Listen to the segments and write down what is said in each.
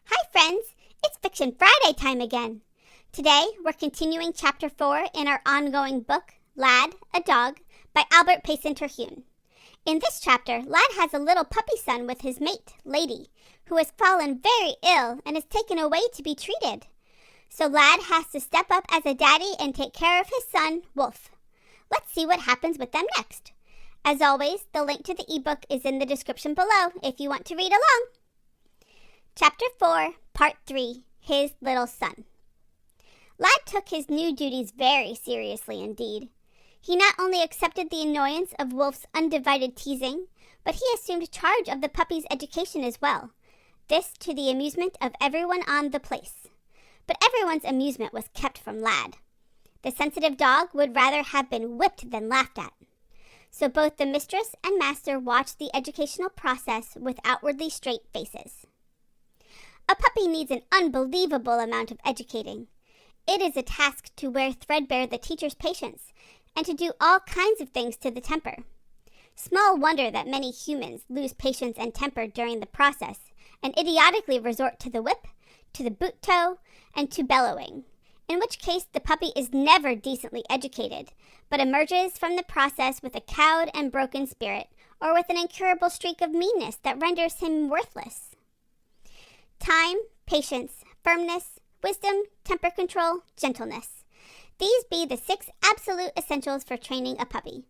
Hi friends, it's Fiction Friday time again. Today we're continuing Chapter 4 in our ongoing book, Lad, a Dog, by Albert Payson Terhune. In this chapter, Lad has a little puppy son with his mate, Lady, who has fallen very ill and is taken away to be treated. So Lad has to step up as a daddy and take care of his son, Wolf. Let's see what happens with them next. As always, the link to the ebook is in the description below if you want to read along. Chapter 4, Part 3, His Little Son. Lad took his new duties very seriously indeed. He not only accepted the annoyance of Wolf's undivided teasing, but he assumed charge of the puppy's education as well. This to the amusement of everyone on the place. But everyone's amusement was kept from Lad. The sensitive dog would rather have been whipped than laughed at. So both the mistress and master watched the educational process with outwardly straight faces. A puppy needs an unbelievable amount of educating. It is a task to wear threadbare the teacher's patience and to do all kinds of things to the temper. Small wonder that many humans lose patience and temper during the process and idiotically resort to the whip, to the boot toe, and to bellowing, in which case the puppy is never decently educated, but emerges from the process with a cowed and broken spirit or with an incurable streak of meanness that renders him worthless. Time, patience, firmness, wisdom, temper control, gentleness. These be the 6 absolute essentials for training a puppy.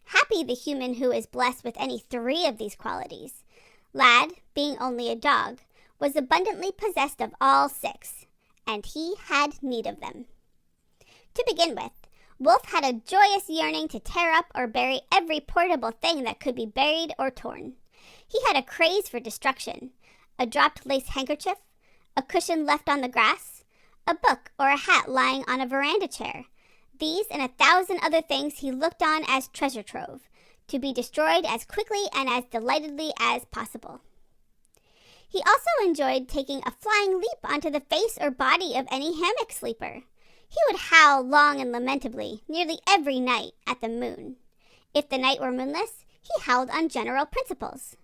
Happy the human who is blessed with any 3 of these qualities. Lad, being only a dog, was abundantly possessed of all 6, and he had need of them. To begin with, Wolf had a joyous yearning to tear up or bury every portable thing that could be buried or torn. He had a craze for destruction. A dropped lace handkerchief, a cushion left on the grass, a book or a hat lying on a veranda chair. These and 1,000 other things he looked on as treasure trove, to be destroyed as quickly and as delightedly as possible. He also enjoyed taking a flying leap onto the face or body of any hammock sleeper. He would howl long and lamentably, nearly every night, at the moon. If the night were moonless, he howled on general principles.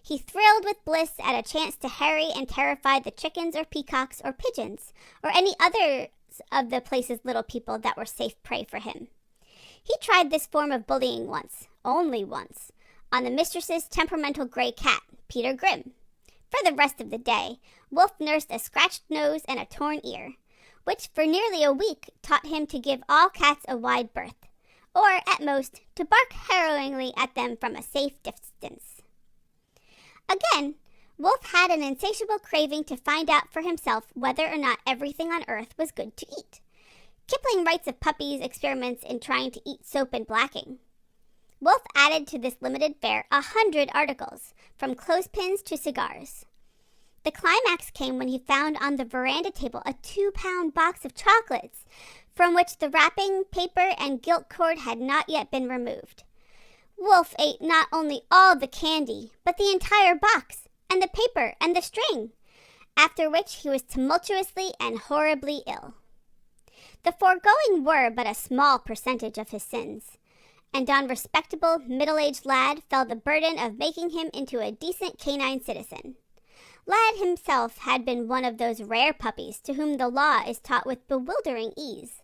He thrilled with bliss at a chance to harry and terrify the chickens or peacocks or pigeons, or any others of the place's little people that were safe prey for him. He tried this form of bullying once, only once, on the mistress's temperamental gray cat, Peter Grimm. For the rest of the day, Wolf nursed a scratched nose and a torn ear, which for nearly a week taught him to give all cats a wide berth, or, at most, to bark harrowingly at them from a safe distance. Again, Wolf had an insatiable craving to find out for himself whether or not everything on earth was good to eat. Kipling writes of puppies' experiments in trying to eat soap and blacking. Wolf added to this limited fare 100 articles, from clothespins to cigars. The climax came when he found on the veranda table a 2-pound box of chocolates, from which the wrapping paper and gilt cord had not yet been removed. Wolf ate not only all the candy, but the entire box, and the paper, and the string, after which he was tumultuously and horribly ill. The foregoing were but a small percentage of his sins, and on respectable, middle-aged Lad fell the burden of making him into a decent canine citizen. Lad himself had been one of those rare puppies to whom the law is taught with bewildering ease.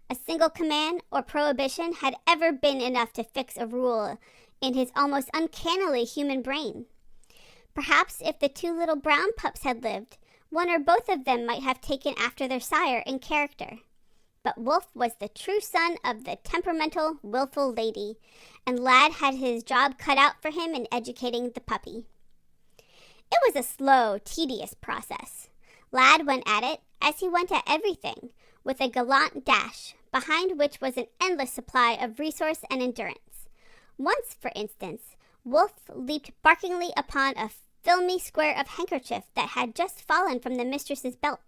A single command or prohibition had ever been enough to fix a rule in his almost uncannily human brain. Perhaps if the 2 little brown pups had lived, one or both of them might have taken after their sire in character. But Wolf was the true son of the temperamental, willful lady, and Lad had his job cut out for him in educating the puppy. It was a slow, tedious process. Lad went at it, as he went at everything, with a gallant dash, behind which was an endless supply of resource and endurance. Once, for instance, Wolf leaped barkingly upon a filmy square of handkerchief that had just fallen from the mistress's belt.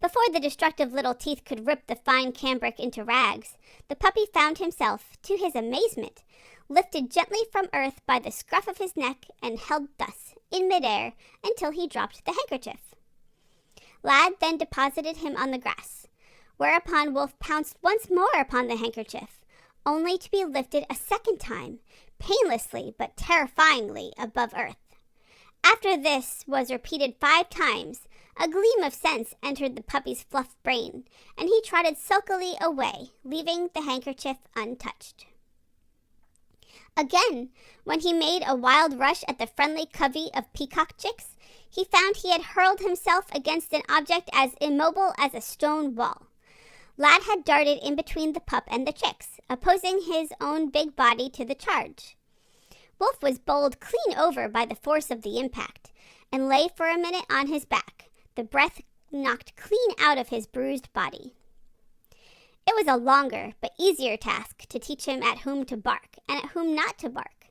Before the destructive little teeth could rip the fine cambric into rags, the puppy found himself, to his amazement, lifted gently from earth by the scruff of his neck and held thus, in midair, until he dropped the handkerchief. Lad then deposited him on the grass, whereupon Wolf pounced once more upon the handkerchief, only to be lifted a second time, painlessly but terrifyingly above earth. After this was repeated 5 times, A gleam of sense entered the puppy's fluffed brain, and he trotted sulkily away, leaving the handkerchief untouched. Again, when he made a wild rush at the friendly covey of peacock chicks, he found he had hurled himself against an object as immobile as a stone wall. Lad had darted in between the pup and the chicks, opposing his own big body to the charge. Wolf was bowled clean over by the force of the impact, and lay for a minute on his back, the breath knocked clean out of his bruised body. It was a longer but easier task to teach him at whom to bark and at whom not to bark.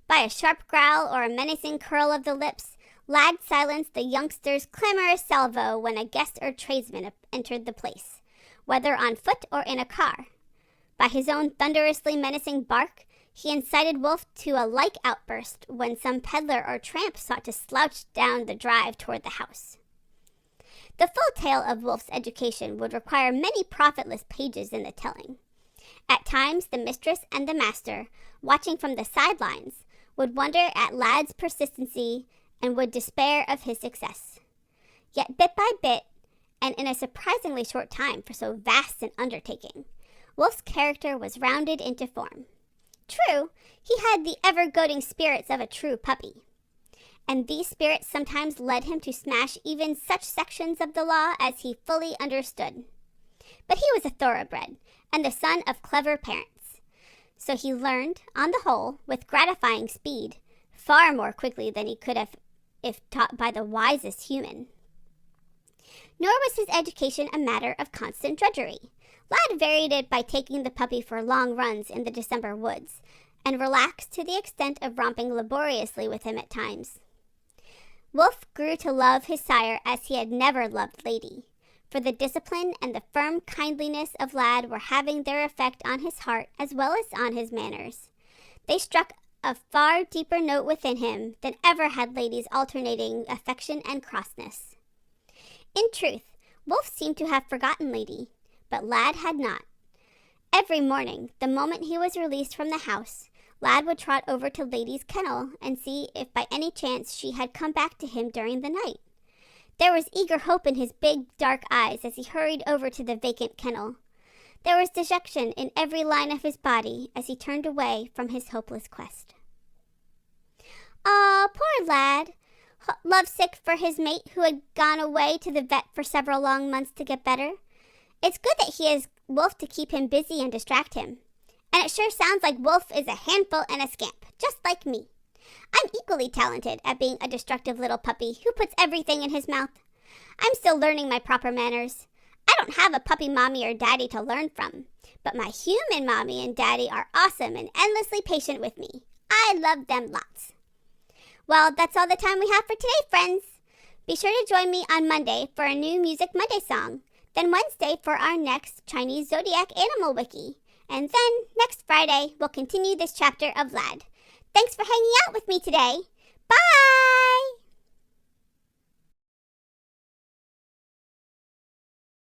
By a sharp growl or a menacing curl of the lips, Lad silenced the youngster's clamorous salvo when a guest or tradesman entered the place, whether on foot or in a car. By his own thunderously menacing bark, he incited Wolf to a like outburst when some peddler or tramp sought to slouch down the drive toward the house. The full tale of Wolf's education would require many profitless pages in the telling. At times, the mistress and the master, watching from the sidelines, would wonder at Lad's persistency and would despair of his success. Yet bit by bit, and in a surprisingly short time for so vast an undertaking, Wolf's character was rounded into form. True, he had the ever-goading spirits of a true puppy, and these spirits sometimes led him to smash even such sections of the law as he fully understood. But he was a thoroughbred, and the son of clever parents, so he learned, on the whole, with gratifying speed, far more quickly than he could have if taught by the wisest human. Nor was his education a matter of constant drudgery. Lad varied it by taking the puppy for long runs in the December woods, and relaxed to the extent of romping laboriously with him at times. Wolf grew to love his sire as he had never loved Lady, for the discipline and the firm kindliness of Lad were having their effect on his heart as well as on his manners. They struck a far deeper note within him than ever had Lady's alternating affection and crossness. In truth, Wolf seemed to have forgotten Lady, but Lad had not. Every morning, the moment he was released from the house, Lad would trot over to Lady's kennel and see if by any chance she had come back to him during the night. There was eager hope in his big, dark eyes as he hurried over to the vacant kennel. There was dejection in every line of his body as he turned away from his hopeless quest. "Ah, poor Lad! Lovesick for his mate who had gone away to the vet for several long months to get better. It's good that he has Wolf to keep him busy and distract him. And it sure sounds like Wolf is a handful and a scamp, just like me. I'm equally talented at being a destructive little puppy who puts everything in his mouth. I'm still learning my proper manners. I don't have a puppy mommy or daddy to learn from, but my human mommy and daddy are awesome and endlessly patient with me. I love them lots." Well, that's all the time we have for today, friends. Be sure to join me on Monday for a new Music Monday song, then Wednesday for our next Chinese Zodiac Animal Wiki, and then next Friday we'll continue this chapter of Lad. Thanks for hanging out with me today. Bye!